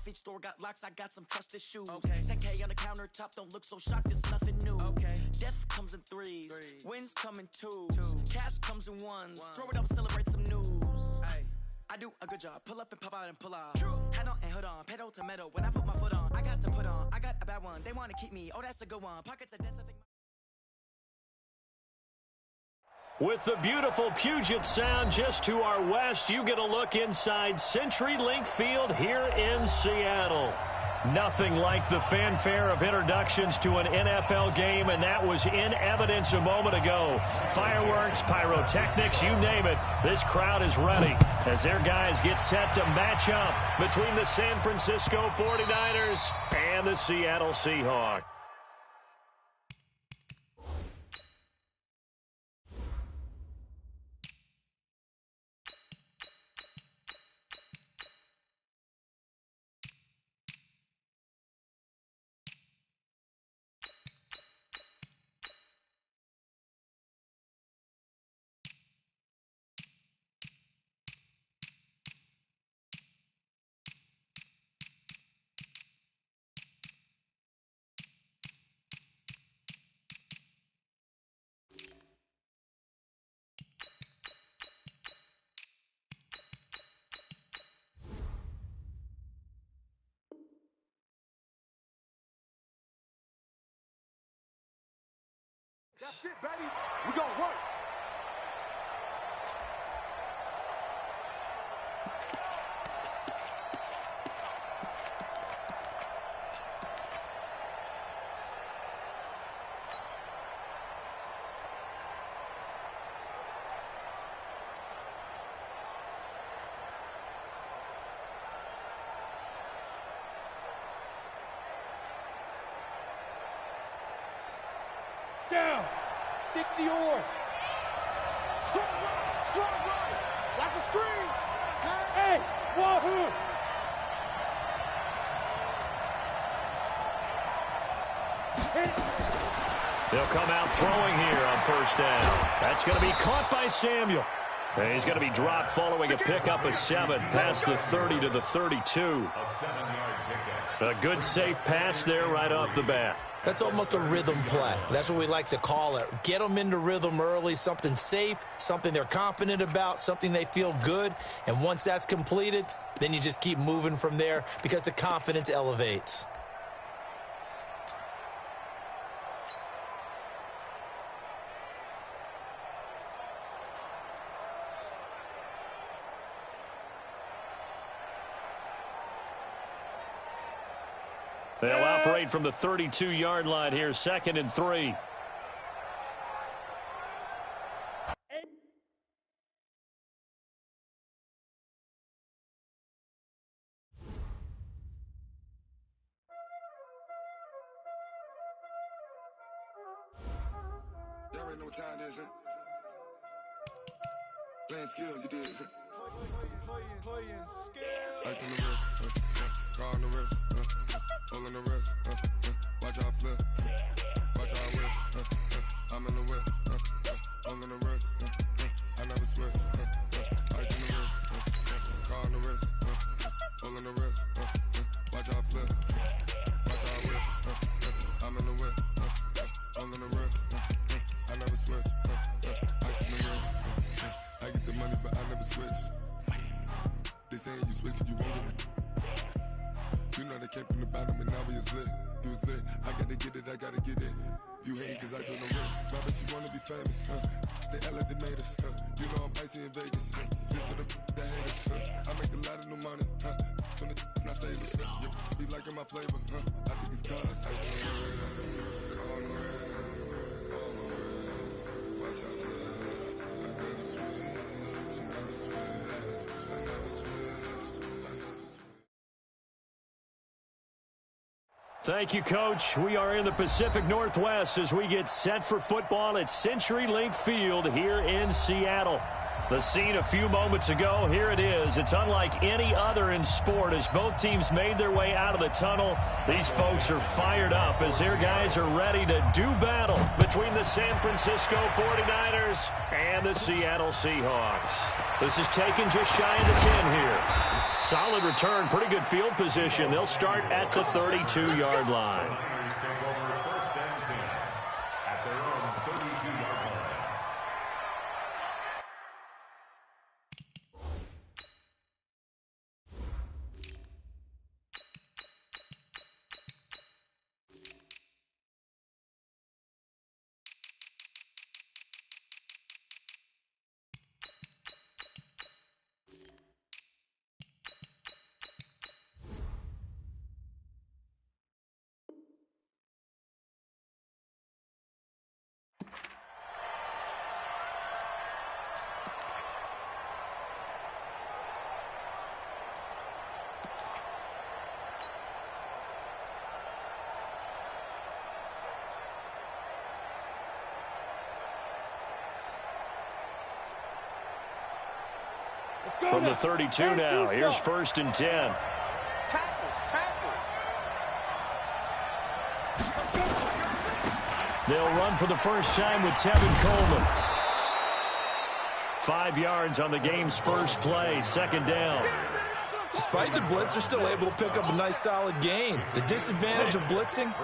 off, each store got locks, I got some trusted shoes. 10K on the countertop, don't look so shocked, it's nothing new. Death comes in threes, wins come in twos, cash comes in ones. Throw it up, celebrate some news. I do a good job, pull up and pop out and pull out. Hat on and hood on, pedal to metal, when I put my foot on, I got to put on, I got a bad one, they want to keep me, oh that's a good one, pockets are dense, I think. With the beautiful Puget Sound just to our west, you get a look inside CenturyLink Field here in Seattle. Nothing like the fanfare of introductions to an NFL game, and that was in evidence a moment ago. Fireworks, pyrotechnics, you name it. This crowd is ready as their guys get set to match up between the San Francisco 49ers and the Seattle Seahawks. That's it, baby. We gonna work. Down. 60 or. Strong right. Watch the screen. Hey, wahoo. They'll come out throwing here on first down. That's going to be caught by Samuel. And he's going to be dropped following a pickup of 7 past the 30 to the 32. A 7-yard pickup. A good safe pass there right off the bat. That's almost a rhythm play. That's what we like to call it. Get them into rhythm early, something safe, something they're confident about, something they feel good. And once that's completed, then you just keep moving from there because the confidence elevates. They'll operate from the 32-yard line here, 2nd and 3. You already know what time it is, huh? Playing skills, you did. Playing skills. Ice on the wrist, car on the wrist, hole in the wrist, watch how I flip, watch how I whip, I'm in the whip, hole in the wrist, I never switch, ice on the wrist, car on the wrist, hole in the wrist, watch how I flip, watch how I whip, I'm in the whip, hole in the wrist, I never switch, ice on the wrist, I get the money but I never switch. They saying you switch cause you won't get it. You know they came from the bottom and now we is lit. You was lit, I gotta get it, I gotta get it. You hate cause I told no wrist. Why bet you wanna be famous, They act like they made us, You know I'm icy in Vegas, This for the that hate us, I make a lot of new money, When the not save us, You be liking my flavor, I think it's cause ice on the wrist, on the wrist, on the wrist. Watch out for this, I never switch, I never switch, I never switch. Thank you, Coach. We are in the Pacific Northwest as we get set for football at CenturyLink Field here in Seattle. The scene a few moments ago, here it is. It's unlike any other in sport as both teams made their way out of the tunnel. These folks are fired up as their guys are ready to do battle between the San Francisco 49ers and the Seattle Seahawks. This is taken just shy of the 10 here. Solid return, pretty good field position. They'll start at the 32-yard line. From the 32 now, here's 1st and 10. They'll run for the first time with Tevin Coleman. 5 yards on the game's first play, 2nd down. Despite the blitz, they're still able to pick up a nice solid gain. The disadvantage of blitzing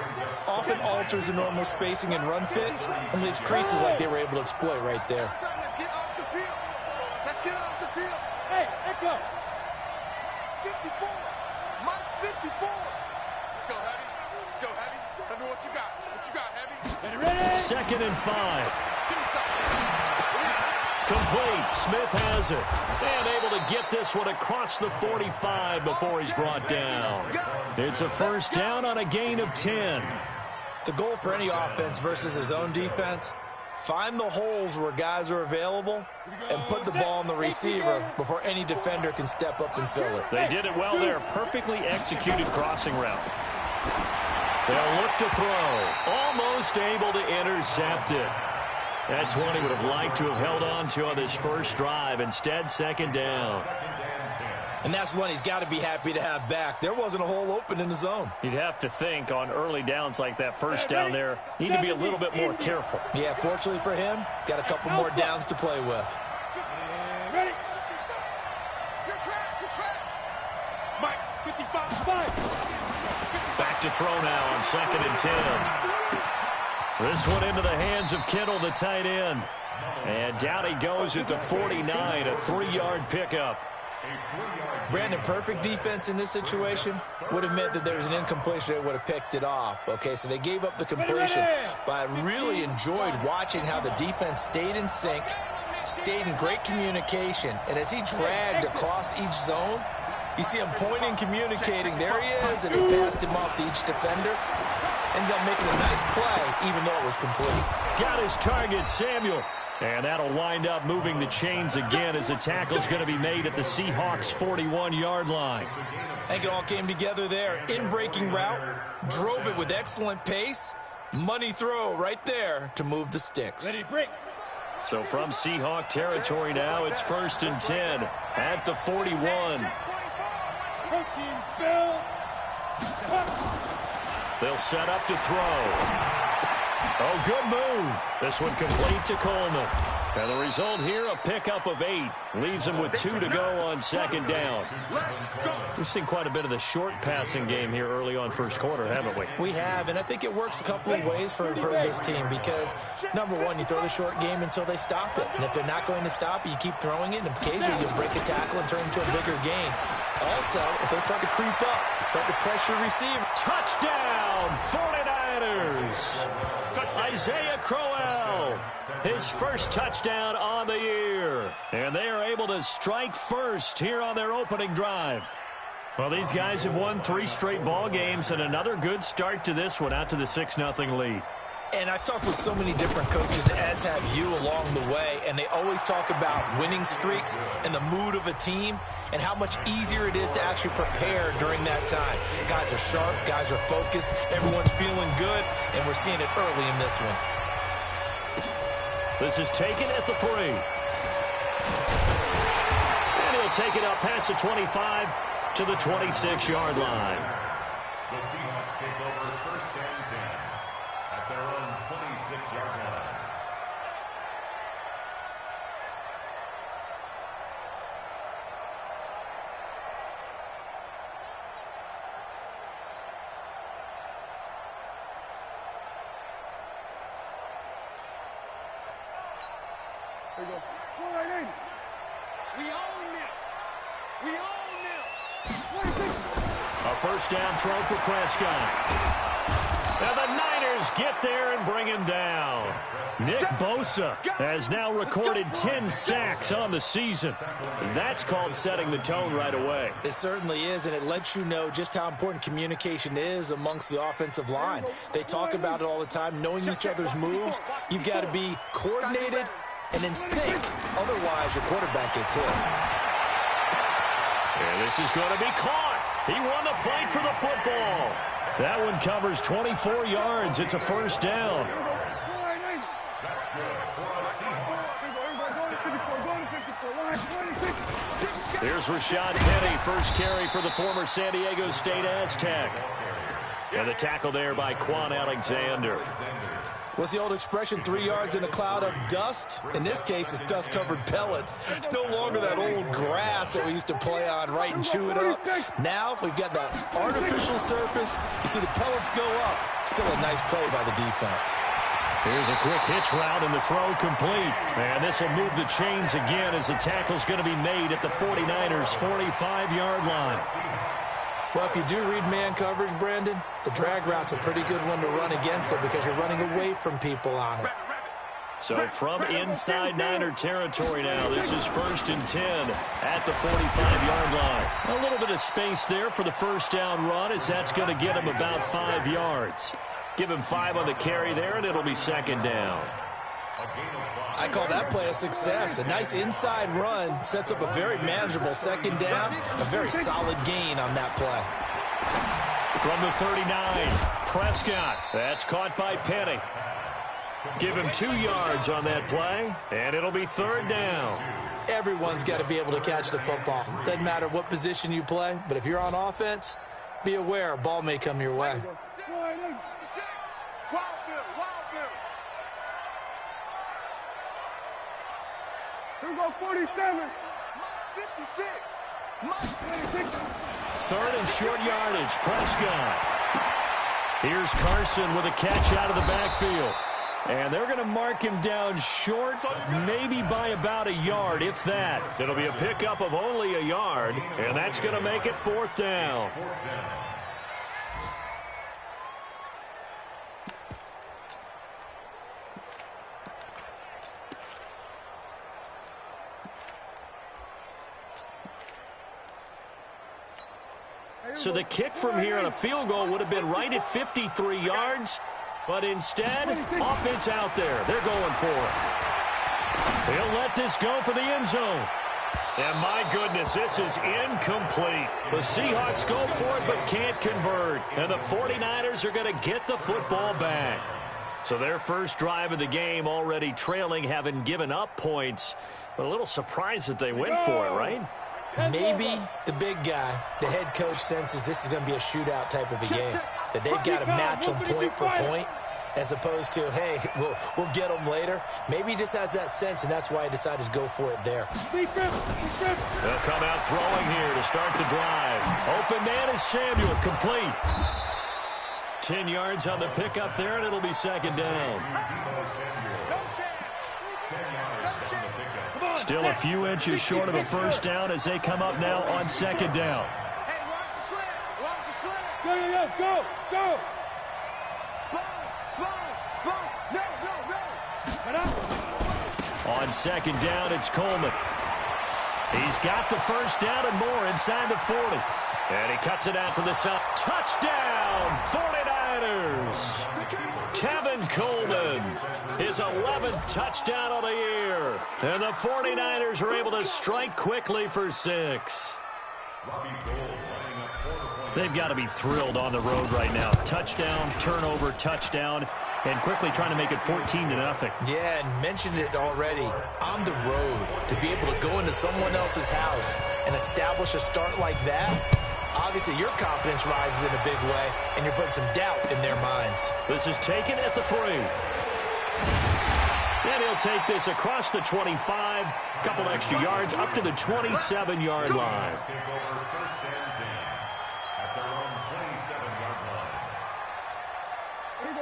often alters the normal spacing and run fits and leaves creases like they were able to exploit right there. Let's get off the field. Hey, Echo. 54. Mike 54. Let's go, Heavy. Let's go, Heavy. Tell me what you got. What you got, Heavy? Ready? 2nd and 5. Complete. Smith has it. And able to get this one across the 45 before he's brought down. It's a 1st down on a gain of 10. The goal for any offense versus his own defense, find the holes where guys are available and put the ball on the receiver before any defender can step up and fill it. They did it well there. Perfectly executed crossing route. They'll look to throw. Almost able to intercept it. That's one he would have liked to have held on to on this first drive. Instead, 2nd down. And that's one he's got to be happy to have back. There wasn't a hole open in the zone. You'd have to think on early downs like that, 1st down there, need to be a little bit more careful. Yeah, fortunately for him, got a couple more downs to play with. Ready? Good track. Mike, 55. Back to throw now on 2nd and 10. This one into the hands of Kittle, the tight end. And down he goes at the 49, a 3-yard pickup. Brandon, perfect defense in this situation would have meant that there was an incompletion. They would have picked it off. Okay, so they gave up the completion. But I really enjoyed watching how the defense stayed in sync, stayed in great communication. And as he dragged across each zone, you see him pointing, communicating. There he is, and he passed him off to each defender. Ended up making a nice play, even though it was complete. Got his target, Samuel. And that'll wind up moving the chains again as the tackle's going to be made at the Seahawks' 41-yard line. I think it all came together there. In-breaking route, drove it with excellent pace. Money throw right there to move the sticks. Ready, break. So from Seahawk territory now, it's 1st and 10 at the 41. Protein spill. They'll set up to throw. Oh, good move. This one complete to Coleman. And the result here, a pickup of 8. Leaves him with 2 to go on 2nd down. We've seen quite a bit of the short passing game here early on first quarter, haven't we? We have, and I think it works a couple of ways for this team because, number one, you throw the short game until they stop it. And if they're not going to stop it, you keep throwing it, and occasionally you'll break a tackle and turn it into a bigger gain. Also, if they start to creep up, start to pressure receiver. Touchdown, 49ers! Isaiah Crowell, his first touchdown on the year. And they are able to strike first here on their opening drive. Well, these guys have won 3 straight ball games and another good start to this one out to the 6-0 lead. And I've talked with so many different coaches, as have you along the way, and they always talk about winning streaks and the mood of a team and how much easier it is to actually prepare during that time. Guys are sharp, guys are focused, everyone's feeling good, and we're seeing it early in this one. This is taken at the 3. And he'll take it up past the 25 to the 26-yard line. The Seahawks take over 1st and 10 at their own 26-yard line. We own this. We own this. A first down throw for Prescott. Now the Niners get there and bring him down. Nick Bosa has now recorded 10 sacks on the season. That's called setting the tone right away. It certainly is, and it lets you know just how important communication is amongst the offensive line. They talk about it all the time, knowing each other's moves. You've got to be coordinated and in sync. Otherwise, your quarterback gets hit. And this is going to be caught. He won the fight for the football. That one covers 24 yards. It's a first down. That's good for a Seahawks. Here's Rashad Penny, first carry for the former San Diego State Aztec. And the tackle there by Quan Alexander. What's the old expression, 3 yards in a cloud of dust? In this case, it's dust-covered pellets. It's no longer that old grass that we used to play on, right, and chew it up. Now we've got that artificial surface. You see the pellets go up. Still a nice play by the defense. Here's a quick hitch route, and the throw complete. And this will move the chains again as the tackle's going to be made at the 49ers' 45-yard line. Well, if you do read man coverage, Brandon, the drag route's a pretty good one to run against it because you're running away from people on it. So from inside Niner territory now, this is 1st and 10 at the 45-yard line. A little bit of space there for the first down run as that's going to get him about 5 yards. Give him 5 on the carry there, and it'll be 2nd down. I call that play a success. A nice inside run sets up a very manageable 2nd down. A very solid gain on that play. From the 39, Prescott. That's caught by Penny. Give him 2 yards on that play, and it'll be 3rd down. Everyone's got to be able to catch the football. Doesn't matter what position you play, but if you're on offense, be aware a ball may come your way. Here we go, 47. 56. 3rd and short yardage, Prescott. Here's Carson with a catch out of the backfield. And they're going to mark him down short, maybe by about a yard, if that. It'll be a pickup of only a yard, and that's going to make it 4th down. So the kick from here on a field goal would have been right at 53 yards, but instead, offense out there. They're going for it. He'll let this go for the end zone. And my goodness, this is incomplete. The Seahawks go for it but can't convert. And the 49ers are going to get the football back. So their first drive of the game already trailing, having given up points. But a little surprised that they went for it, right? Maybe the big guy, the head coach, senses this is going to be a shootout type of a game. That they've got to match them point for point as opposed to, hey, we'll get them later. Maybe he just has that sense, and that's why he decided to go for it there. They'll come out throwing here to start the drive. Open man is Samuel, complete. 10 yards on the pickup there, and it'll be 2nd down. Still a few inches short of a first down as they come up now on 2nd down. Hey, watch the slant. Watch the slant. Go. No. On 2nd down, it's Coleman. He's got the first down and more inside the 40. And he cuts it out to the side. Touchdown, 49ers. Tevin Coleman, his 11th touchdown of the year. And the 49ers are able to strike quickly for 6. They've got to be thrilled on the road right now. Touchdown, turnover, touchdown, and quickly trying to make it 14-0. Yeah, and mentioned it already. On the road, to be able to go into someone else's house and establish a start like that, obviously your confidence rises in a big way, and you're putting some doubt in their minds. This is taken at the 3. And he'll take this across the 25, couple extra yards, up to the 27-yard line.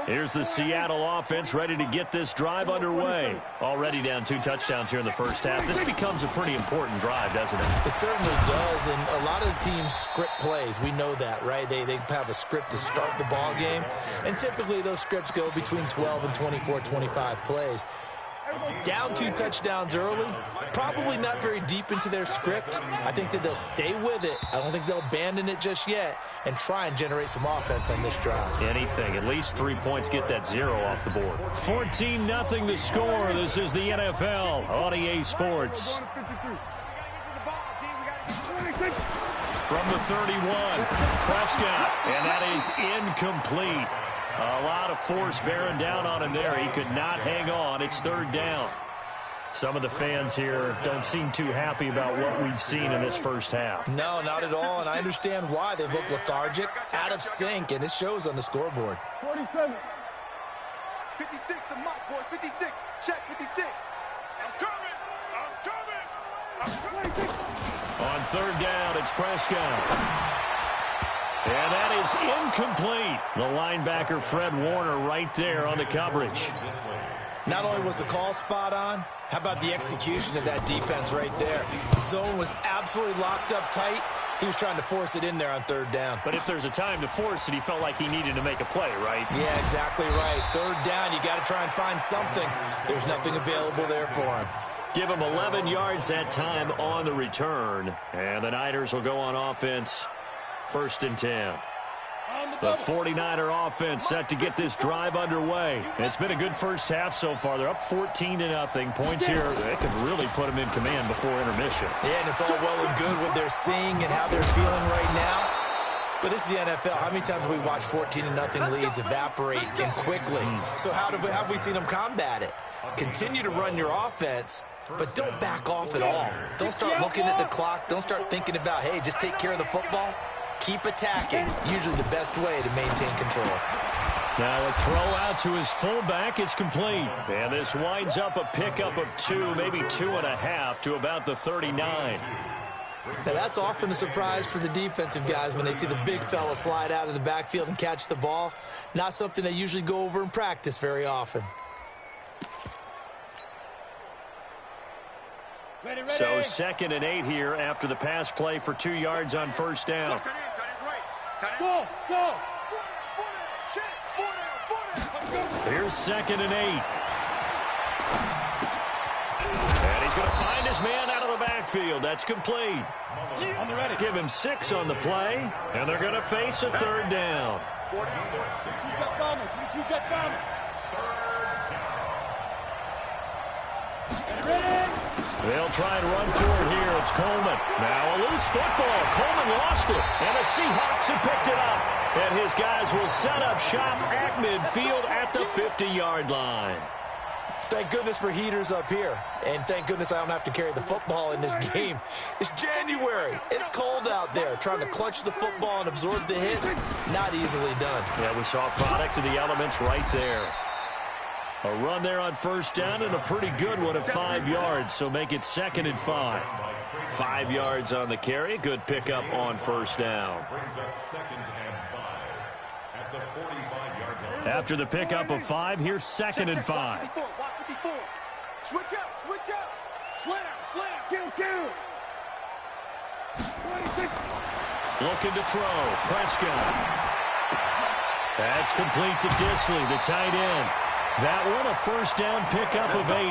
Here's the Seattle offense ready to get this drive underway. Already down 2 touchdowns here in the first half. This becomes a pretty important drive, doesn't it? It certainly does, and a lot of the teams script plays. We know that, right? They have a script to start the ball game, and typically those scripts go between 12 and 24, 25 plays. Down 2 touchdowns early, probably not very deep into their script. I think that they'll stay with it. I don't think they'll abandon it just yet and try and generate some offense on this drive. Anything. At least 3 points, get that 0 off the board. 14-0 the score. This is the NFL on EA Sports. From the 31, Prescott, and that is incomplete. A lot of force bearing down on him there. He could not hang on. It's 3rd down. Some of the fans here don't seem too happy about what we've seen in this first half. No, not at all, and I understand why. They've looked lethargic, out of sync, and it shows on the scoreboard. 47. 56, the mark, boys. 56. Check 56. I'm coming. I'm coming. 26. On 3rd down, it's Prescott. And that is incomplete. The linebacker, Fred Warner, right there on the coverage. Not only was the call spot on, how about the execution of that defense right there? The zone was absolutely locked up tight. He was trying to force it in there on 3rd down. But if there's a time to force it, he felt like he needed to make a play, right? Yeah, exactly right. 3rd down, you got to try and find something. There's nothing available there for him. Give him 11 yards that time on the return. And the Niners will go on offense. 1st and 10. The 49er offense set to get this drive underway. It's been a good first half so far. They're up 14-0. Points here, they could really put them in command before intermission. Yeah, and it's all well and good what they're seeing and how they're feeling right now. But this is the NFL. How many times have we watched 14-0 leads evaporate and quickly? So how have we seen them combat it? Continue to run your offense, but don't back off at all. Don't start looking at the clock. Don't start thinking about, hey, just take care of the football. Keep attacking. Usually the best way to maintain control. Now a throw out to his fullback is complete. And this winds up a pickup of 2, maybe 2.5 to about the 39. Now that's often a surprise for the defensive guys when they see the big fella slide out of the backfield and catch the ball. Not something they usually go over in practice very often. So 2nd and 8 here after the pass play for 2 yards on 1st down. Go. Here's 2nd and 8. And he's going to find his man out of the backfield. That's complete. Give him 6 on the play, and they're going to face a 3rd down. They'll try and run for it here. It's Coleman. Now a loose football. Coleman lost it, and the Seahawks have picked it up. And his guys will set up shop at midfield at the 50-yard line. Thank goodness for heaters up here. And thank goodness I don't have to carry the football in this game. It's January. It's cold out there. Trying to clutch the football and absorb the hits, not easily done. Yeah, we saw a product of the elements right there. A run there on 1st down and a pretty good one at 5 yards, so make it 2nd and 5. 5 yards on the carry. Good pickup on 1st down. After the pickup of 5, here's 2nd and 5. Switch up. Slam. Kill. 26. Looking to throw. Prescott. That's complete to Disley, the tight end. That one a 1st down pickup of 8.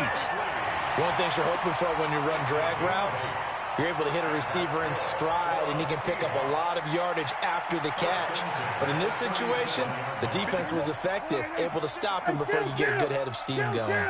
One thing you're hoping for when you run drag routes, you're able to hit a receiver in stride, and he can pick up a lot of yardage after the catch. But in this situation, the defense was effective, able to stop him before you get a good head of steam going.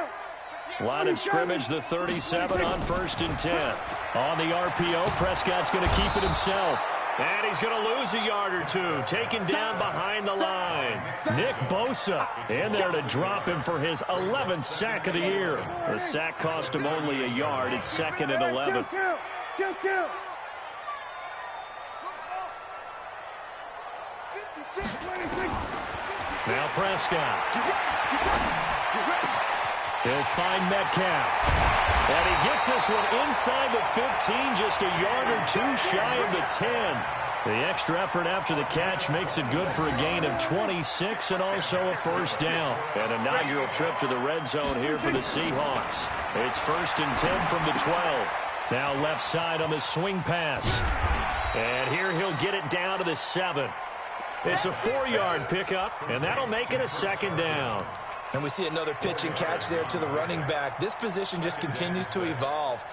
Line of scrimmage, the 37 on 1st and 10. On the RPO, Prescott's going to keep it himself. And he's going to lose a yard or 2, taken down behind the line. Nick Bosa in there to drop him for his 11th sack of the year. The sack cost him only a yard. It's 2nd and 11. Kill. Now Prescott. He'll find Metcalf. And he gets this one inside the 15, just a yard or 2 shy of the 10. The extra effort after the catch makes it good for a gain of 26 and also a first down. An inaugural trip to the red zone here for the Seahawks. It's 1st and 10 from the 12. Now left side on the swing pass. And here he'll get it down to the 7. It's a 4-yard pickup, and that'll make it a 2nd down. And we see another pitch and catch there to the running back. This position just continues to evolve.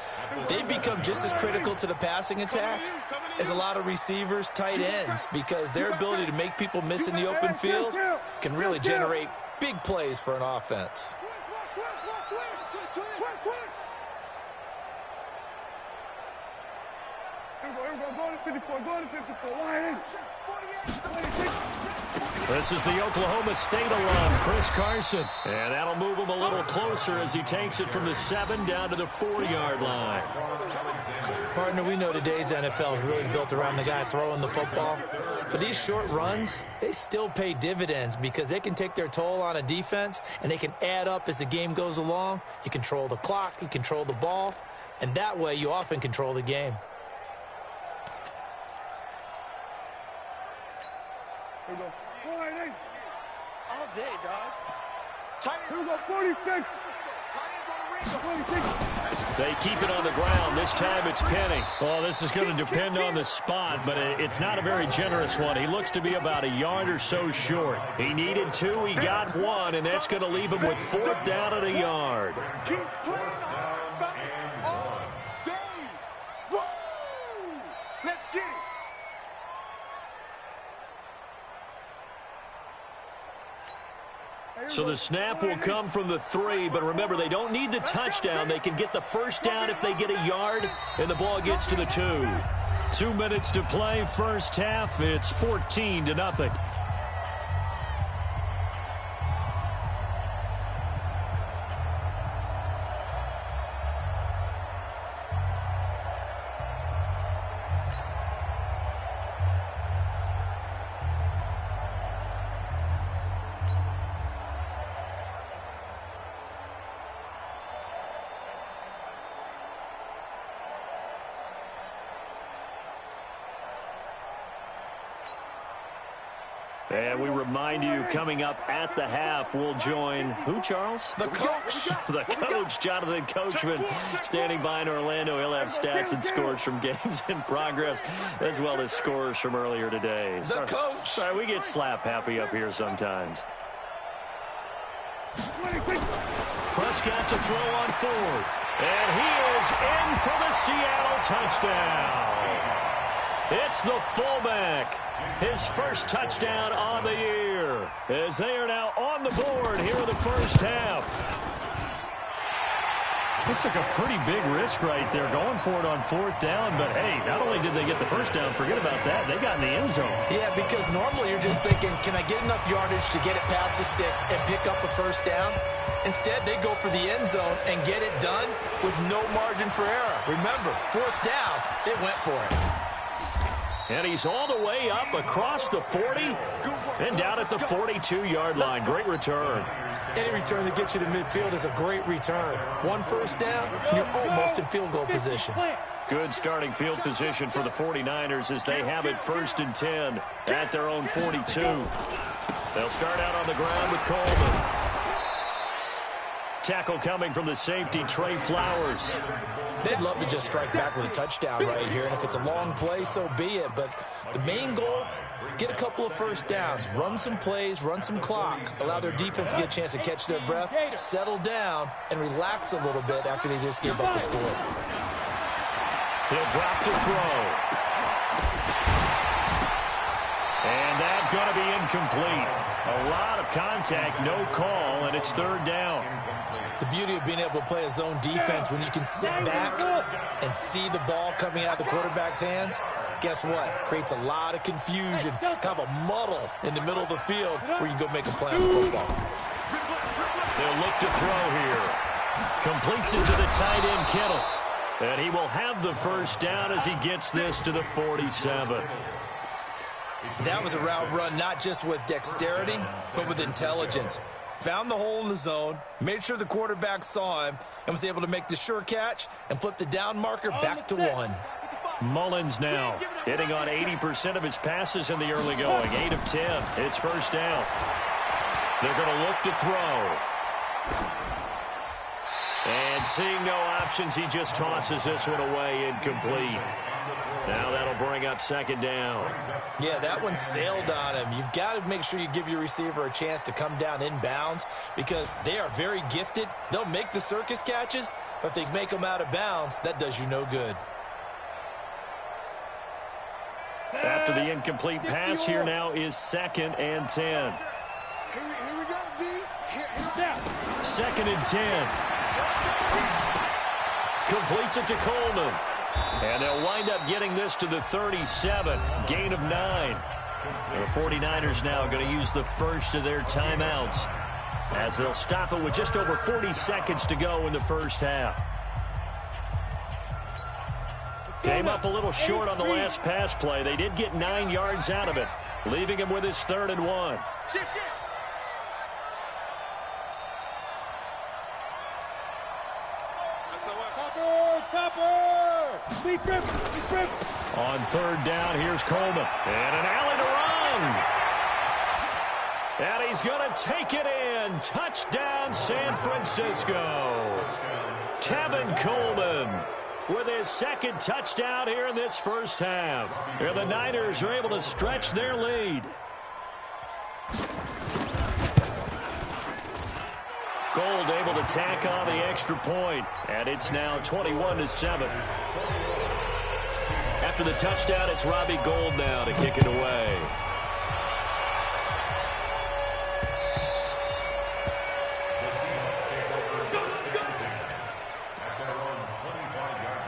They've become just as critical to the passing attack as a lot of receivers, tight ends, because their ability to make people miss in the open field can really generate big plays for an offense. This is the Oklahoma State alum, Chris Carson. And that'll move him a little closer as he takes it from the 7 down to the 4-yard line. Partner, we know today's NFL is really built around the guy throwing the football. But these short runs, they still pay dividends because they can take their toll on a defense and they can add up as the game goes along. You control the clock, you control the ball, and that way you often control the game. Here we go. All day, dog. Here we go, 46. Tight ends on the ring. 46. They keep it on the ground. This time it's Penny. Well, this is going to depend on the spot, but it's not a very generous one. He looks to be about a yard or so short. He needed 2. He got 1, and that's going to leave him with 4th down and a yard. Keep playing all day. Woo! Let's get it. So the snap will come from the 3, but remember, they don't need the touchdown. They can get the first down if they get a yard, and the ball gets to the 2. 2 minutes to play, first half. It's 14-0. And we remind you, coming up at the half, we'll join who, Charles? The coach. The coach, Jonathan Coachman, standing by in Orlando. He'll have stats and scores from games in progress, as well as scores from earlier today. The coach. Sorry, we get slap happy up here sometimes. Prescott to throw on 4th. And he is in for the Seattle touchdown. It's the fullback. His first touchdown on the year, as they are now on the board here in the first half. It took a pretty big risk right there, going for it on 4th down. But, hey, not only did they get the first down, forget about that, they got in the end zone. Yeah, because normally you're just thinking, can I get enough yardage to get it past the sticks and pick up a first down? Instead, they go for the end zone and get it done with no margin for error. Remember, 4th down, they went for it. And he's all the way up across the 40 and down at the 42-yard line. Great return. Any return that gets you to midfield is a great return. 1 first down, you're almost in field goal position. Good starting field position for the 49ers as they have it 1st and 10 at their own 42. They'll start out on the ground with Coleman. Tackle coming from the safety, Trey Flowers. They'd love to just strike back with a touchdown right here, and if it's a long play, so be it. But the main goal, get a couple of first downs, run some plays, run some clock, allow their defense to get a chance to catch their breath, settle down, and relax a little bit after they just gave up a score. He'll drop to throw. And that's going to be incomplete. A lot of contact, no call, and it's 3rd down. The beauty of being able to play a zone defense when you can sit back and see the ball coming out of the quarterback's hands, guess what? Creates a lot of confusion, kind of a muddle in the middle of the field where you can go make a play on the football. They'll look to throw here. Completes it to the tight end, Kittle. And he will have the first down as he gets this to the 47. That was a route run not just with dexterity, but with intelligence. Found the hole in the zone, made sure the quarterback saw him, and was able to make the sure catch and flip the down marker back to 1. Mullins now hitting on 80% of his passes in the early going. 8 of 10. It's first down. They're going to look to throw. And seeing no options, he just tosses this one away, incomplete. Now that'll bring up second down. Yeah, that one sailed on him. You've got to make sure you give your receiver a chance to come down inbounds because they are very gifted. They'll make the circus catches, but if they make them out of bounds, that does you no good. After the incomplete pass, here now is 2nd and 10. Here we go, D. Here. 2nd and 10. Completes it to Coleman. And they'll wind up getting this to the 37. Gain of 9. The 49ers now going to use the first of their timeouts as they'll stop it with just over 40 seconds to go in the first half. Came up a little short on the last pass play. They did get 9 yards out of it, leaving him with his 3rd and 1. Shift. Topper! Be grip! On 3rd down, here's Coleman. And an alley to run. And he's going to take it in. Touchdown, San Francisco. Tevin Coleman with his 2nd touchdown here in this first half. And the Niners are able to stretch their lead. Gold able to tack on the extra point, and it's now 21-7. After the touchdown, it's Robbie Gould now to kick it away. The Seahawks take over first and 10 at their own 25-yard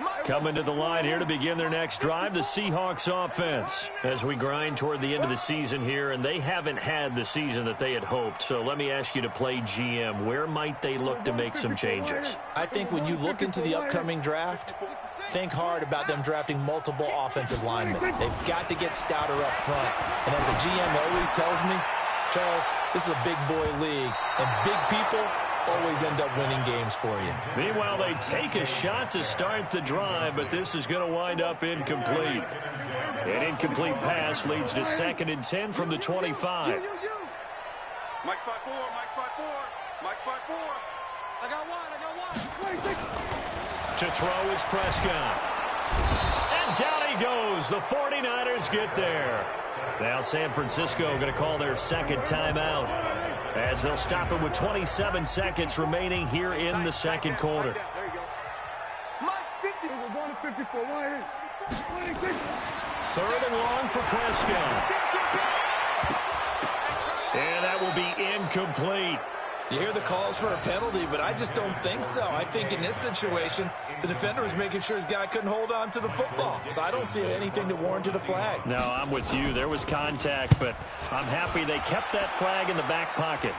line. Coming to the line here to begin their next drive, the Seahawks offense. As we grind toward the end of the season here, and they haven't had the season that they had hoped. So let me ask you to play GM. Where might they look to make some changes? I think when you look into the upcoming draft, think hard about them drafting multiple offensive linemen. They've got to get stouter up front. And as a GM always tells me, Charles, this is a big boy league, and big people always end up winning games for you. Meanwhile, they take a shot to start the drive, but this is going to wind up incomplete. An incomplete pass leads to 2nd and 10 from the 25. Mike 5-4. I got one. 26. To throw is Prescott. And down he goes. The 49ers get there. Now San Francisco going to call their 2nd timeout as they'll stop it with 27 seconds remaining here in the 2nd quarter. There you go. Mike's 50. We're going to 54. 26. 3rd and long for Prescott. And that will be incomplete. You hear the calls for a penalty, but I just don't think so. I think in this situation, the defender was making sure his guy couldn't hold on to the football. So I don't see anything that warranted a flag. No, I'm with you. There was contact, but I'm happy they kept that flag in the back pocket.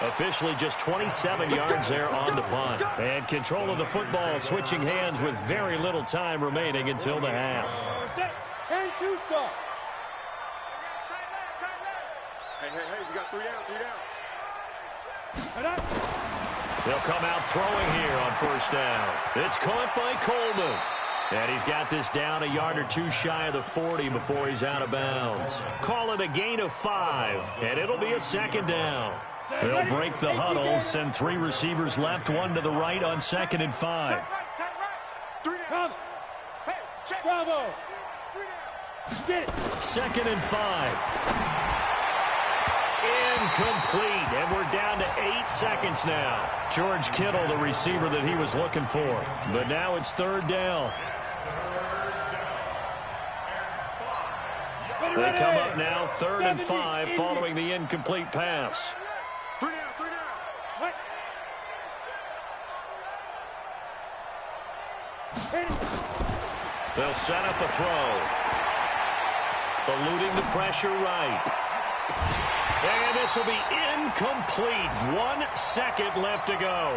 Officially just 27 yards there on the punt. And control of the football switching hands with very little time remaining until the half. And 2 stop. Hey, we got 3 down. They'll come out throwing here on 1st down. It's caught by Coleman. And he's got this down a yard or 2 shy of the 40 before he's out of bounds. Call it a gain of 5, and it'll be a 2nd down. They'll break the huddle, send 3 receivers left, 1 to the right on 2nd and 5. 3 down. Hey, check. Bravo. 3 down. Get it. 2nd and 5. Incomplete, and we're down to 8 seconds now. George Kittle, the receiver that he was looking for. But now it's 3rd down. They come up now 3rd and 5 following the incomplete pass. 3 down. They'll set up a throw. Eluding the pressure right. And this will be incomplete. 1 second left to go.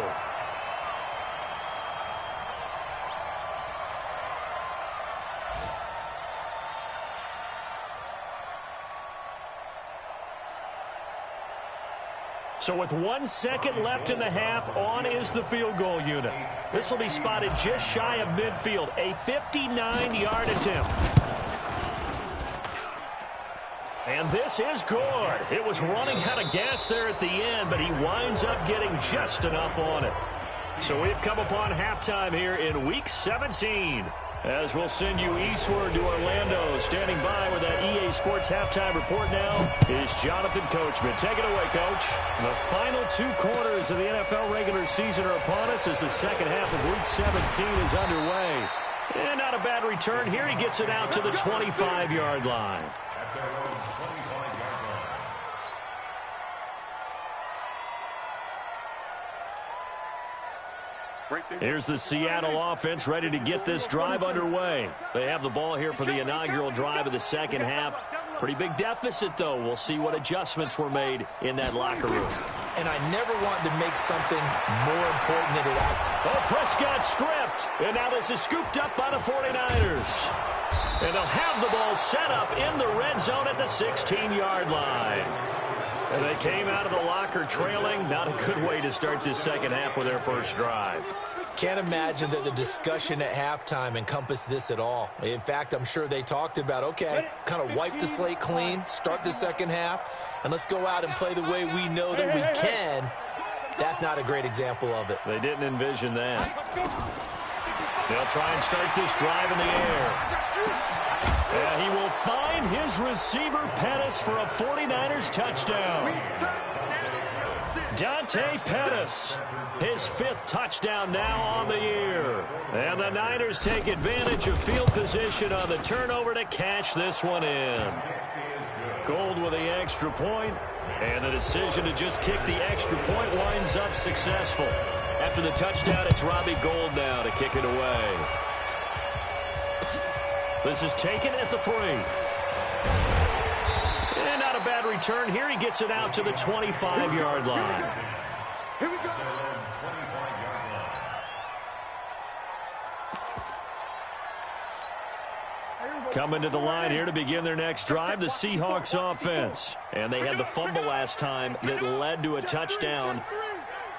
So with 1 second left in the half, on is the field goal unit. This will be spotted just shy of midfield, a 59-yard attempt. And this is good. It was running out of gas there at the end, but he winds up getting just enough on it. So we've come upon halftime here in Week 17. As we'll send you eastward to Orlando. Standing by with that EA Sports halftime report now is Jonathan Coachman. Take it away, Coach. The final 2 quarters of the NFL regular season are upon us as the second half of Week 17 is underway. And not a bad return here. He gets it out to the 25-yard line. At their own 25-yard line. Here's the Seattle offense ready to get this drive underway. They have the ball here for the inaugural drive of the second half. Pretty big deficit, though. We'll see what adjustments were made in that locker room. And I never wanted to make something more important than it is. Oh, Prescott stripped. And now this is scooped up by the 49ers. And they'll have the ball set up in the red zone at the 16-yard line. And they came out of the locker trailing. Not a good way to start this second half with their first drive. Can't imagine that the discussion at halftime encompassed this at all. In fact, I'm sure they talked about, okay, kind of wipe the slate clean, start the second half, and let's go out and play the way we know that we can. That's not a great example of it. They didn't envision that. They'll try and start this drive in the air. And he will find his receiver, Pettis, for a 49ers touchdown. Dante Pettis, his 5th touchdown now on the year. And the Niners take advantage of field position on the turnover to cash this one in. Gold with the extra point, and the decision to just kick the extra point winds up successful. After the touchdown, it's Robbie Gould now to kick it away. This is taken at the 3. And not a bad return here. He gets it out to the 25-yard line. Here we go. Coming to the line here to begin their next drive, the Seahawks offense. And they had the fumble last time that led to a touchdown.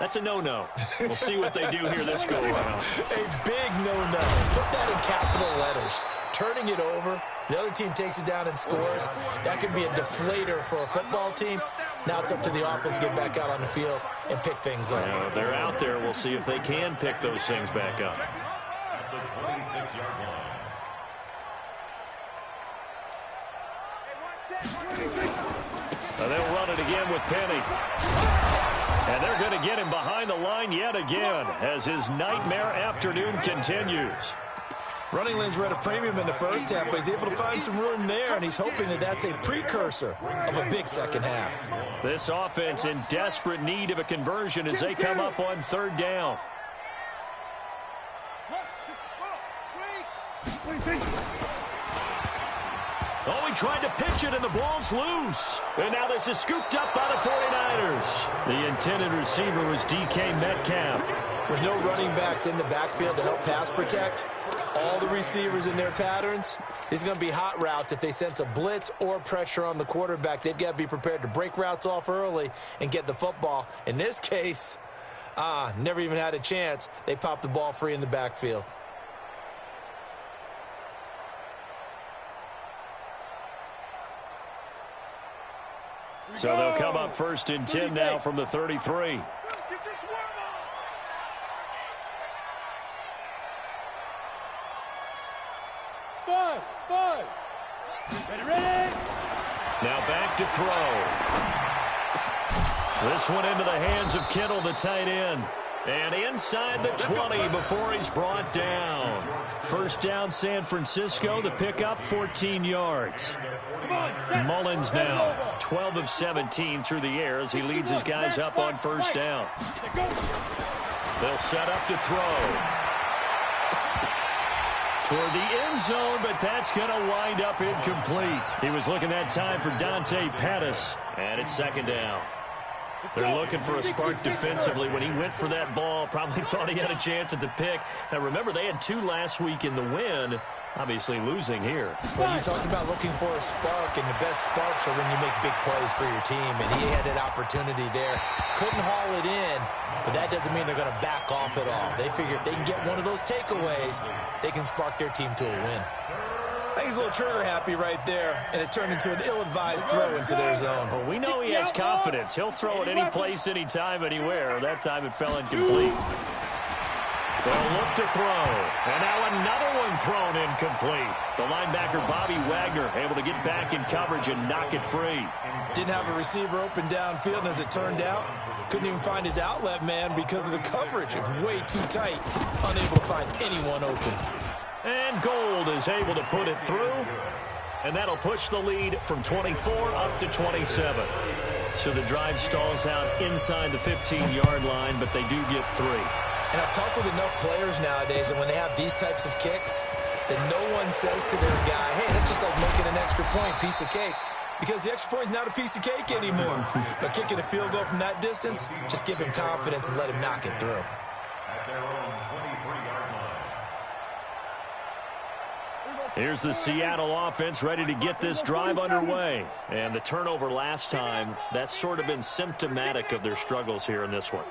That's a no-no. We'll see what they do here this go-around. A big no-no. Put that in capital letters. Turning it over, the other team takes it down and scores. That could be a deflator for a football team. Now it's up to the offense to get back out on the field and pick things up. Now, they're out there. We'll see if they can pick those things back up. At the 26-yard line. They'll run it again with Penny. And they're going to get him behind the line yet again as his nightmare afternoon continues. Running lanes were at a premium in the first half, but he's able to find some room there, and he's hoping that that's a precursor of a big second half. This offense in desperate need of a conversion as they come up on 3rd down. Oh, he tried to pitch it, and the ball's loose. And now this is scooped up by the 49ers. The intended receiver was DK Metcalf. With no running backs in the backfield to help pass protect, all the receivers in their patterns, these are going to be hot routes. If they sense a blitz or pressure on the quarterback, they've got to be prepared to break routes off early and get the football. In this case, never even had a chance. They popped the ball free in the backfield. So they'll come up 1st and 10 now from the 33. Five. Ready? Now back to throw. This one into the hands of Kittle, the tight end. And inside the 20 before he's brought down. 1st down, San Francisco. The pickup, 14 yards. Mullins now 12 of 17 through the air as he leads his guys up on 1st down. They'll set up to throw. Toward the end zone, but that's going to wind up incomplete. He was looking that time for Dante Pettis, and it's 2nd down. They're looking for a spark defensively. When he went for that ball, probably thought he had a chance at the pick. Now, remember, they had 2 last week in the win, obviously losing here. Well, you talked about looking for a spark, and the best sparks are when you make big plays for your team, and he had that opportunity there. Couldn't haul it in, but that doesn't mean they're going to back off at all. They figure if they can get one of those takeaways, they can spark their team to a win. I think he's a little trigger happy right there, and it turned into an ill-advised throw into their zone. Well, we know he has confidence. He'll throw it any place, anytime, anywhere. That time it fell incomplete. They'll look to throw. And now another one thrown incomplete. The linebacker, Bobby Wagner, able to get back in coverage and knock it free. Didn't have a receiver open downfield, and as it turned out, couldn't even find his outlet man because of the coverage. It was way too tight, unable to find anyone open. And Gold is able to put it through. And that'll push the lead from 24 up to 27. So the drive stalls out inside the 15-yard line, but they do get 3. And I've talked with enough players nowadays, and when they have these types of kicks, that no one says to their guy, hey, that's just like making an extra point, piece of cake. Because the extra point is not a piece of cake anymore. But kicking a field goal from that distance, just give him confidence and let him knock it through. At their own 23-yard line. Here's the Seattle offense ready to get this drive underway. And the turnover last time, that's sort of been symptomatic of their struggles here in this one.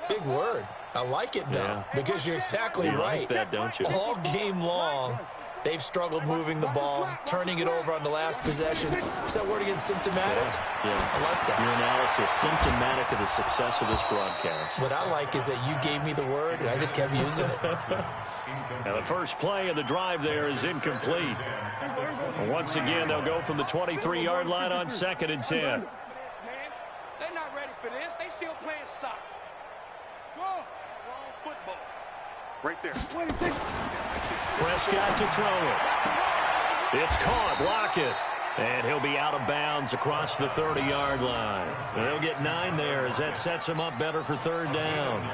Big word. I like it, though, because you're exactly right. Like that, don't you? All game long, they've struggled moving the ball, turning it over on the last possession. Is that word again, symptomatic? Yeah. I like that. Your analysis, symptomatic of the success of this broadcast. What I like is that you gave me the word, and I just kept using it. And the first play of the drive there is incomplete. Once again, they'll go from the 23-yard line on 2nd and 10. They're not ready for this. They still playing soccer. Go. Wrong football. Right there. Prescott to throw it. It's caught. Block it. And he'll be out of bounds across the 30-yard line. They'll get 9 there as that sets him up better for 3rd down.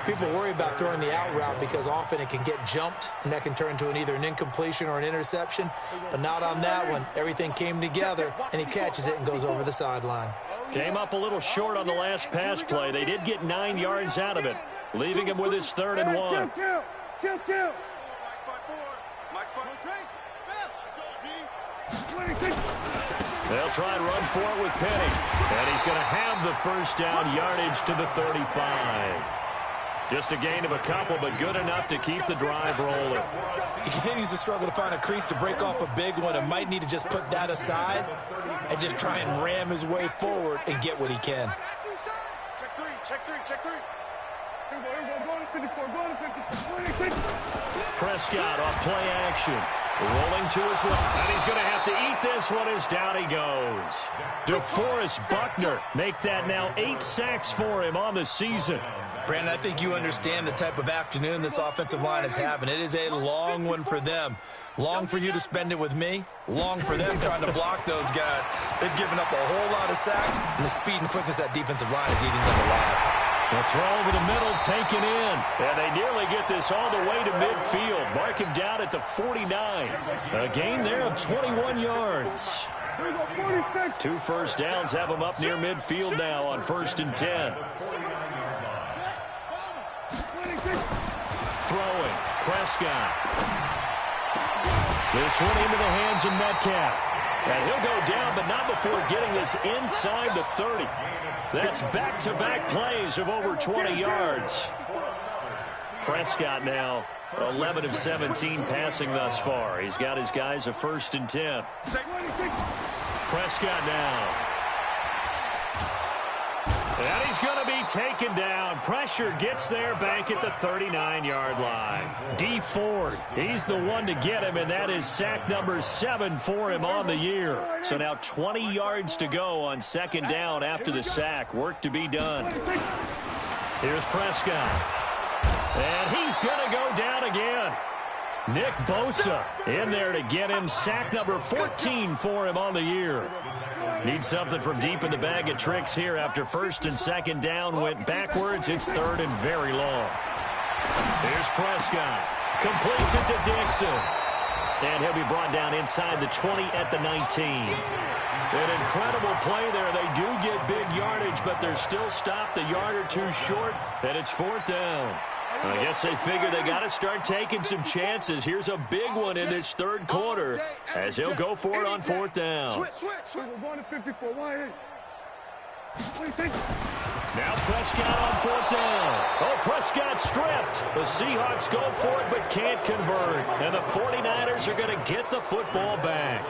People worry about throwing the out route because often it can get jumped, and that can turn into either an incompletion or an interception. But not on that one. Everything came together, and he catches it and goes over the sideline. Came up a little short on the last pass play. They did get 9 yards out of it, leaving him with his 3rd and 1. Kill. They'll try and run for it with Penny. And he's going to have the first down, yardage to the 35. Just a gain of a couple, but good enough to keep the drive rolling. He continues to struggle to find a crease to break off a big one and might need to just put that aside and just try and ram his way forward and get what he can. Check three. Prescott off play action. Rolling to his left. And he's going to have to eat this one as down he goes. DeForest Buckner make that now 8 sacks for him on the season. Brandon, I think you understand the type of afternoon this offensive line is having. It is a long one for them. Long for you to spend it with me. Long for them trying to block those guys. They've given up a whole lot of sacks, and the speed and quickness that defensive line is eating them alive. The throw over the middle taken in. And they nearly get this all the way to midfield. Mark him down at the 49. A gain there of 21 yards. 2 first downs have them up near midfield now on 1st and 10. Throwing. Prescott. This one into the hands of Metcalf. And he'll go down, but not before getting this inside the 30. That's back-to-back plays of over 20 yards. Prescott now 11 of 17 passing thus far. He's got his guys a 1st and 10. Prescott now. And he's going to be taken down. Pressure gets there back at the 39-yard line. D Ford, he's the one to get him, and that is sack number 7 for him on the year. So now 20 yards to go on 2nd down after the sack. Work to be done. Here's Prescott. And he's going to go down again. Nick Bosa in there to get him sack number 14 for him on the year. Need something from deep in the bag of tricks here after 1st and 2nd down went backwards. It's 3rd and very long. Here's Prescott. Completes it to Dixon. And he'll be brought down inside the 20 at the 19. An incredible play there. They do get big yardage, but they're still stopped a yard or two short, and it's 4th down. I guess they figure they got to start taking some chances. Here's a big one in this third quarter as he'll go for it on 4th down. We're going to 54. Now Prescott on 4th down. Oh, Prescott stripped. The Seahawks go for it but can't convert. And the 49ers are going to get the football back.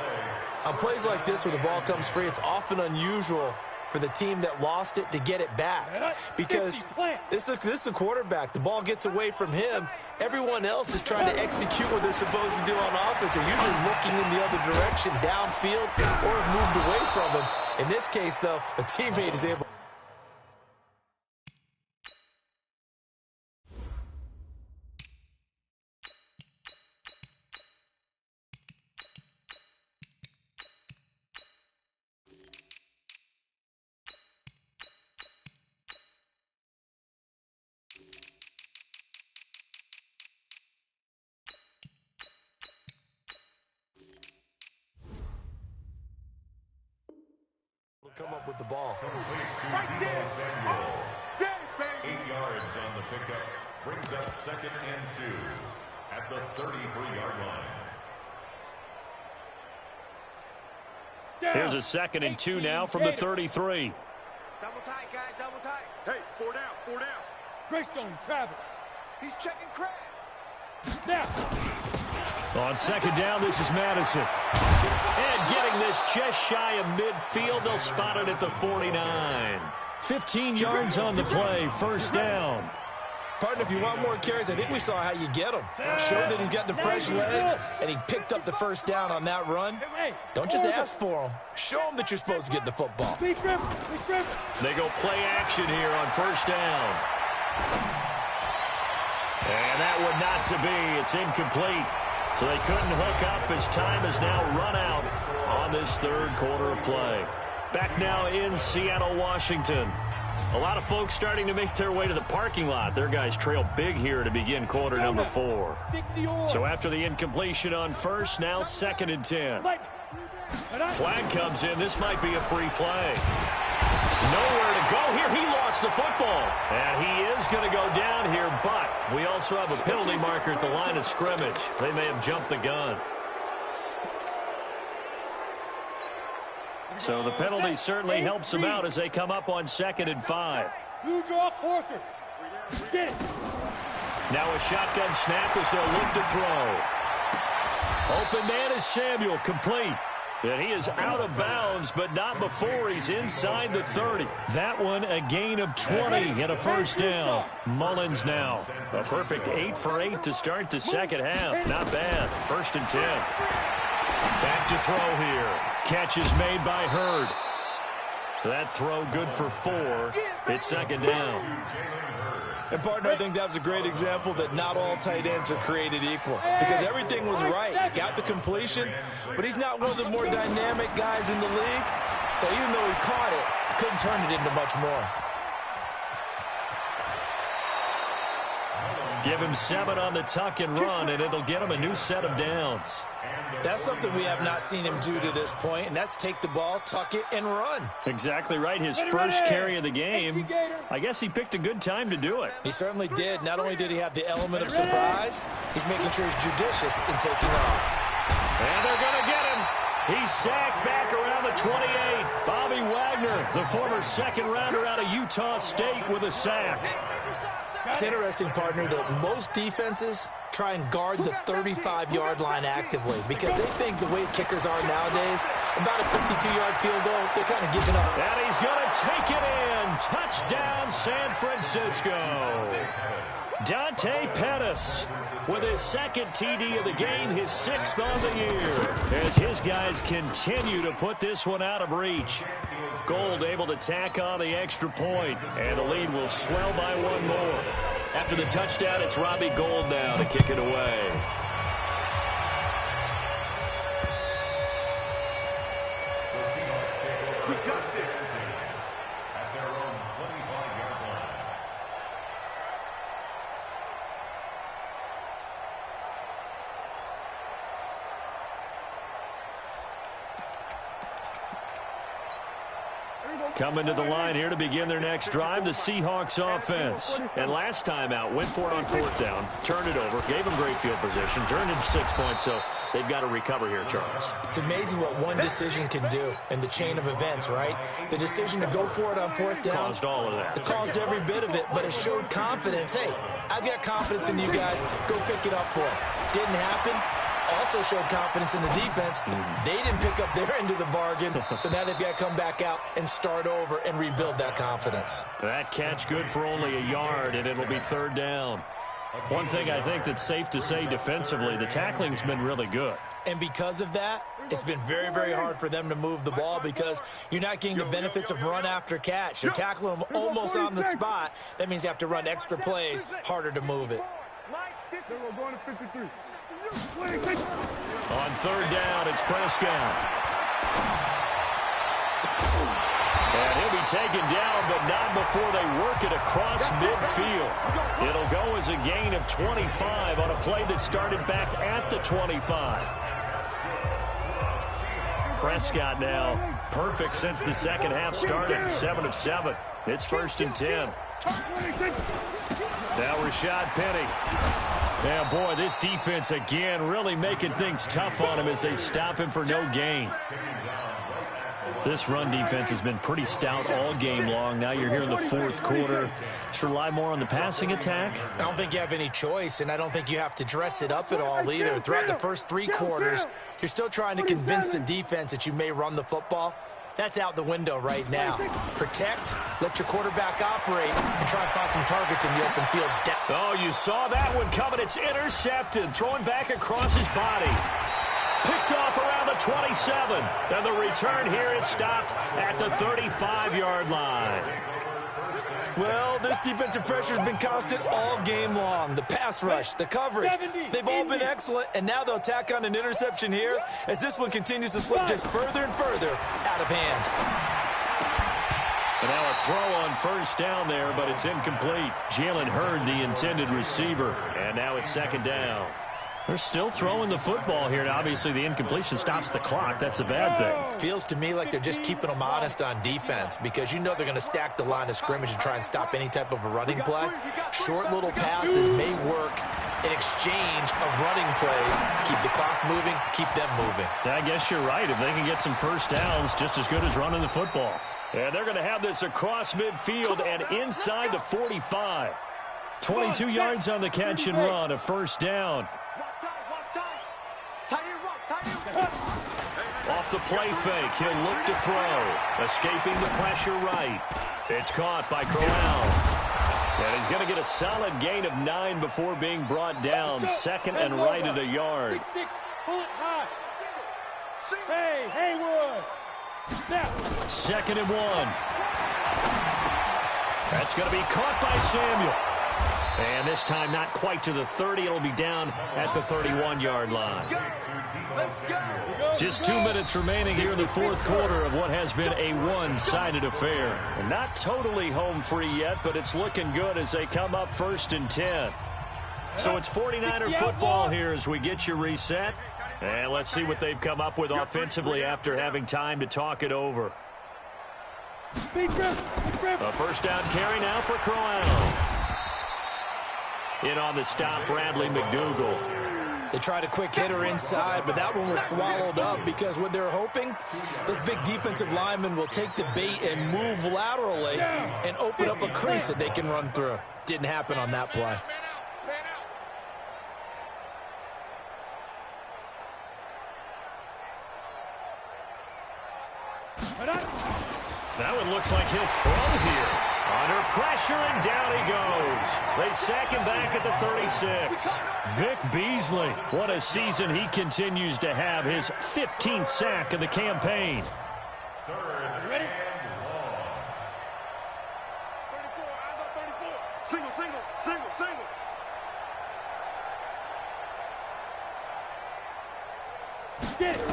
On plays like this where the ball comes free, it's often unusual for the team that lost it to get it back. Because this is the quarterback. The ball gets away from him. Everyone else is trying to execute what they're supposed to do on offense. They're usually looking in the other direction, downfield, or have moved away from him. In this case, though, a teammate is able. Come up with the ball. Right there. 8 yards on the pickup. Brings up 2nd and 2 at the 33-yard line. Here's a 2nd and 2 now from the 33. Double tight, guys, double tight. Hey, 4 down. Greystone, travel. He's checking Crab. Now. On 2nd down, this is Madison. And getting this just shy of midfield. They'll spot it at the 49. 15 yards on the play, 1st down. Partner, if you want more carries, I think we saw how you get him. Showed that he's got the fresh legs, and he picked up the 1st down on that run. Don't just ask for him. Show him that you're supposed to get the football. They go play action here on 1st down. And that would not to be. It's incomplete. So they couldn't hook up as time has now run out on this third quarter of play. Back now in Seattle, Washington. A lot of folks starting to make their way to the parking lot. Their guys trail big here to begin quarter number 4. So after the incompletion on 1st, now 2nd and 10. Flag comes in. This might be a free play. Nowhere to go here. He lost the football. And he is going to go down here, but we also have a penalty marker at the line of scrimmage. They may have jumped the gun. So the penalty certainly helps them out as they come up on 2nd and 5. You draw quarters. Get it. Now a shotgun snap as they'll look to throw. Open man is Samuel, complete. And he is out of bounds, but not before he's inside the 30. That one a gain of 20 and a 1st down. Mullins now. A perfect 8 for 8 to start the 2nd half. Not bad. 1st and 10. Back to throw here. Catch is made by Hurd. That throw good for 4. It's 2nd down. And, partner, I think that was a great example that not all tight ends are created equal. Because everything was right. Got the completion, but he's not one of the more dynamic guys in the league. So even though he caught it, he couldn't turn it into much more. Give him 7 on the tuck and run, and it'll get him a new set of downs. That's something we have not seen him do to this point, and that's take the ball, tuck it, and run. Exactly right. His first carry of the game. I guess he picked a good time to do it. He certainly did. Not only did he have the element of surprise, he's making sure he's judicious in taking off. And they're going to get him. He's sacked back around the 28. Bobby Wagner, the former 2nd rounder out of Utah State, with a sack. It's interesting, partner, that most defenses try and guard the 35-yard line actively because they think the way kickers are nowadays, about a 52-yard field goal, they're kind of giving up. And he's going to take it in. Touchdown, San Francisco. Dante Pettis with his 2nd TD of the game, his 6th on the year, as his guys continue to put this one out of reach. Gold able to tack on the extra point, and the lead will swell by 1 more. After the touchdown, it's Robbie Gould now to kick it away. The Seahawks take over at their own 25-yard line. Coming to the line here to begin their next drive, the Seahawks offense. And last time out, went for it on fourth down, turned it over, gave them great field position, turned into 6 points, so they've got to recover here, Charles. It's amazing what one decision can do in the chain of events, right? The decision to go for it on fourth down caused all of that. It caused every bit of it, but it showed confidence. Hey, I've got confidence in you guys. Go pick it up for them. Didn't happen. Also showed confidence in the defense. They didn't pick up their end of the bargain, so now they've got to come back out and start over and rebuild that confidence. That catch good for only a yard, and it'll be third down. One thing I think that's safe to say defensively, the tackling's been really good. And because of that, it's been very, very hard for them to move the ball because you're not getting the benefits of run after catch. You're tackling them almost on the spot. That means you have to run extra plays, harder to move it. On third down, it's Prescott. And he'll be taken down, but not before they work it across midfield. It'll go as a gain of 25 on a play that started back at the 25. Prescott now perfect since the second half started, 7 of 7. It's 1st and 10. Now Rashad Penny. Yeah, boy, this defense again really making things tough on him as they stop him for no gain. This run defense has been pretty stout all game long. Now you're here in the fourth quarter. Just rely more on the passing attack. I don't think you have any choice, and I don't think you have to dress it up at all either. Throughout the first 3 quarters, you're still trying to convince the defense that you may run the football. That's out the window right now. Protect, let your quarterback operate, and try and find some targets in the open field. Oh, you saw that one coming. It's intercepted. Throwing back across his body. Picked off around the 27. And the return here is stopped at the 35-yard line. Well, this defensive pressure has been constant all game long. The pass rush, the coverage, they've all been excellent, and now they'll tack on an interception here as this one continues to slip just further and further out of hand. And now a throw on first down there, but it's incomplete. Jalen Hurd, the intended receiver, and now it's second down. They're still throwing the football here, and obviously the incompletion stops the clock. That's a bad thing. Feels to me like they're just keeping them honest on defense because you know they're going to stack the line of scrimmage and try and stop any type of a running play. Short little passes may work in exchange of running plays. Keep the clock moving, keep them moving. I guess you're right. If they can get some first downs, just as good as running the football. And they're going to have this across midfield and inside the 45. 22 yards on the catch and run, a first down. Off the play fake, he'll look to throw. Escaping the pressure right. It's caught by Corral. And he's going to get a solid gain of 9 before being brought down. Second and right at a yard. Hey, Haywood. Second and 1. That's going to be caught by Samuel. And this time not quite to the 30. It'll be down at the 31-yard line. Just 2 minutes remaining here in the fourth quarter of what has been a one-sided affair. Not totally home free yet, but it's looking good as they come up 1st and 10. So it's 49er football here as we get you reset. And let's see what they've come up with offensively after having time to talk it over. A first down carry now for Corral. In on the stop, Bradley McDougal. They tried a quick hitter inside, but that one was swallowed up because what they're hoping, those big defensive linemen will take the bait and move laterally and open up a crease that they can run through. Didn't happen on that play. That one looks like he'll throw here. Under pressure, and down he goes. They sack him back at the 36. Vic Beasley, what a season he continues to have. His 15th sack of the campaign. Ready? 34, eyes on 34. Single. Get it.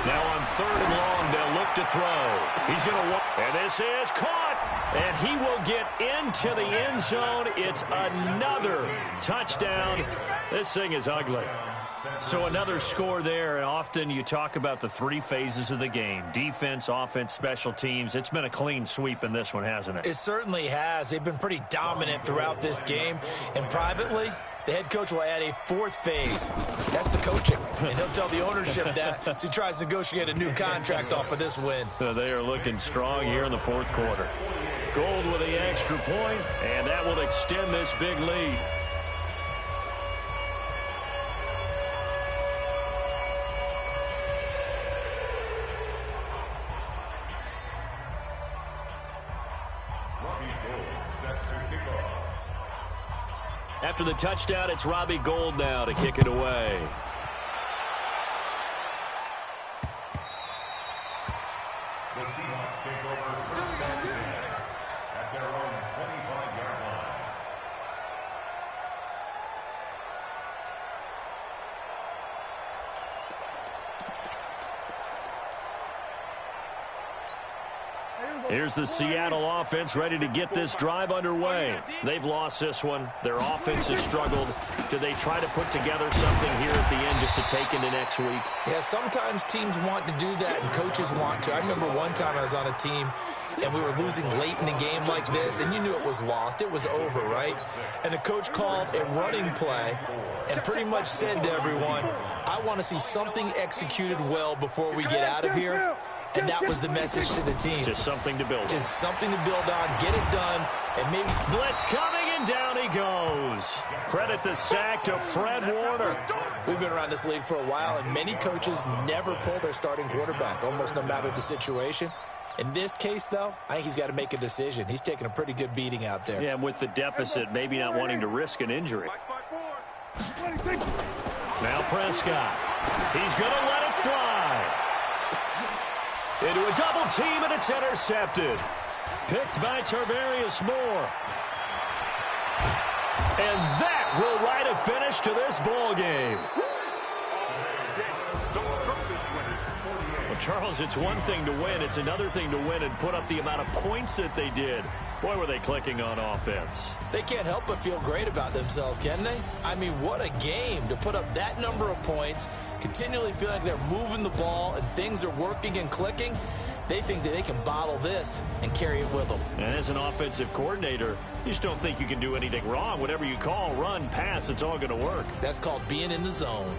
Now on 3rd and long, they'll look to throw. He's going to walk, and this is caught. And he will get into the end zone. It's another touchdown. This thing is ugly. So another score there, and often you talk about the three phases of the game. Defense, offense, special teams. It's been a clean sweep in this one, hasn't it? It certainly has. They've been pretty dominant throughout this game. And privately, the head coach will add a fourth phase. That's the coaching. And he'll tell the ownership that as he tries to negotiate a new contract off of this win. They are looking strong here in the fourth quarter. Gold with the extra point, and that will extend this big lead. After the touchdown, it's Robbie Gould now to kick it away. The Seahawks take over first and 10 at their own 25-yard line. Here's the Seattle offense ready to get this drive underway. They've lost this one. Their offense has struggled. Do they try to put together something here at the end just to take into next week? Yeah, sometimes teams want to do that and coaches want to. I remember one time I was on a team and we were losing late in the game like this, and you knew it was lost. It was over, right? And the coach called a running play and pretty much said to everyone, I want to see something executed well before we get out of here. And that was the message to the team. Just something to build on. Just something to build on, get it done, and maybe... Blitz coming, and down he goes. Credit the sack to Fred Warner. We've been around this league for a while, and many coaches never pull their starting quarterback, almost no matter the situation. In this case, though, I think he's got to make a decision. He's taking a pretty good beating out there. Yeah, with the deficit, maybe not wanting to risk an injury. Now Prescott. He's going to let it fly. Into a double team, and it's intercepted. Picked by Tarvarius Moore. And that will write a finish to this ball game. Well, Charles, it's one thing to win. It's another thing to win and put up the amount of points that they did. Boy, were they clicking on offense. They can't help but feel great about themselves, can they? I mean, what a game to put up that number of points, continually feeling like they're moving the ball and things are working and clicking. They think that they can bottle this and carry it with them. And as an offensive coordinator, you just don't think you can do anything wrong. Whatever you call, run, pass, it's all going to work. That's called being in the zone.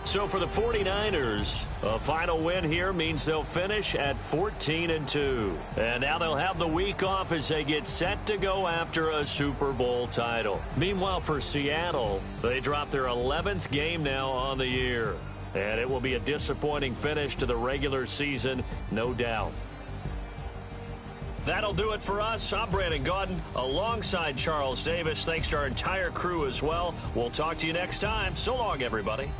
So for the 49ers, a final win here means they'll finish at 14-2. And now they'll have the week off as they get set to go after a Super Bowl title. Meanwhile, for Seattle, they drop their 11th game now on the year. And it will be a disappointing finish to the regular season, no doubt. That'll do it for us. I'm Brandon Gaudin alongside Charles Davis. Thanks to our entire crew as well. We'll talk to you next time. So long, everybody.